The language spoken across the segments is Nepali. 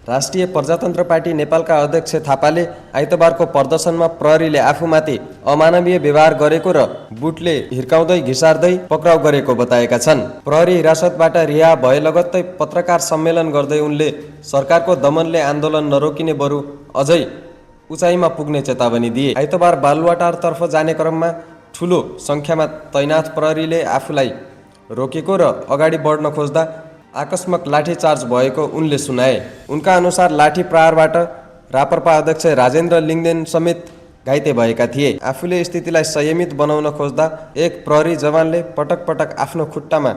राष्ट्रिय प्रजातन्त्र पार्टी नेपालका अध्यक्ष थापाले आइतबारको प्रदर्शनमा प्रहरीले आफूमाथि अमानवीय व्यवहार गरेको र बुटले हिर्काउँदै घिसार्दै पक्राउ गरेको बताएका छन्। प्रहरी हिरासतबाट रिहा भए लगत्तै पत्रकार सम्मेलन गर्दै उनले सरकारको दमनले आन्दोलन नरोकिने बरु अझै उचाइमा पुग्ने चेतावनी दिए। आइतबार बालुवाटारतर्फ जाने क्रममा ठूलो संख्यामा तैनाथ प्रहरीले आफूलाई रोकेको र अगाडि बढ्न खोज्दा आकस्मिक लाठीचार्ज भएको उनले सुनाए। उनका अनुसार लाठी प्रहारबाट राप्रपा अध्यक्ष राजेन्द्र लिङ्गदेन समेत घाइते भएका थिए। आफूले स्थितिलाई संयमित बनाउन खोज्दा एक प्रहरी जवानले पटक पटक आफ्नो खुट्टामा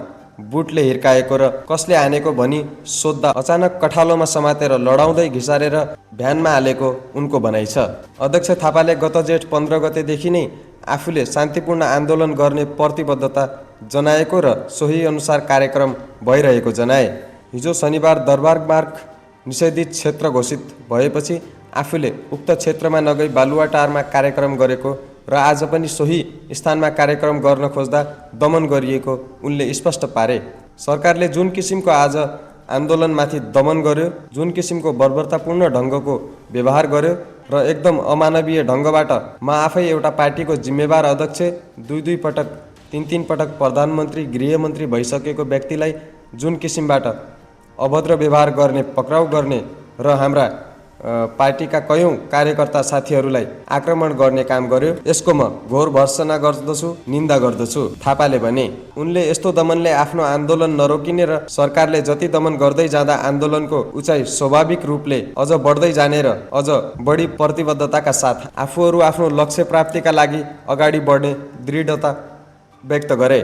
बुटले हिर्काएको र कसले हानेको भनी सोद्धा अचानक कठालोमा समातेर लडाउँदै घिसारेर भ्यानमा हालेको उनको भनाइ छ। अध्यक्ष थापाले गत जेठ 15 गतेदेखि नै आफूले शान्तिपूर्ण आन्दोलन गर्ने प्रतिबद्धता जनाएको र सोही अनुसार कार्यक्रम भइरहेको जनाए। हिजो शनिबार दरबार मार्ग निषेधित क्षेत्र घोषित भएपछि आफूले उक्त क्षेत्रमा नगई बालुवाटारमा कार्यक्रम गरेको र आज पनि सोही स्थानमा कार्यक्रम गर्न खोज्दा दमन गरिएको उनले स्पष्ट पारे। सरकारले जुन किसिमको आज आन्दोलनमाथि दमन गर्यो, जुन किसिमको बर्बरतापूर्ण ढङ्गको व्यवहार गर्यो र एकदम अमानवीय ढङ्गबाट म आफै एउटा पार्टीको जिम्मेवार अध्यक्ष, दुई पटक तीन पटक प्रधानमन्त्री गृहमन्त्री भइसकेको व्यक्तिलाई जुन किसिमबाट अभद्र व्यवहार गर्ने, पक्राउ गर्ने र हाम्रा पार्टीका कयौं कार्यकर्ता साथीहरूलाई आक्रमण गर्ने काम गर्यो, यसको म घोर भर्त्सना गर्दछु, निन्दा गर्दछु। थापाले भने उनले यस्तो दमनले आफ्नो आन्दोलन नरोकिने र सरकारले जति दमन गर्दै जाँदा आन्दोलनको उचाइ स्वाभाविक रूपले अझ बढ्दै जाने र अझ बढी प्रतिबद्धताका साथ आफूहरू आफ्नो लक्ष्य प्राप्तिका लागि अगाडि बढ्ने दृढता व्यक्त गरे।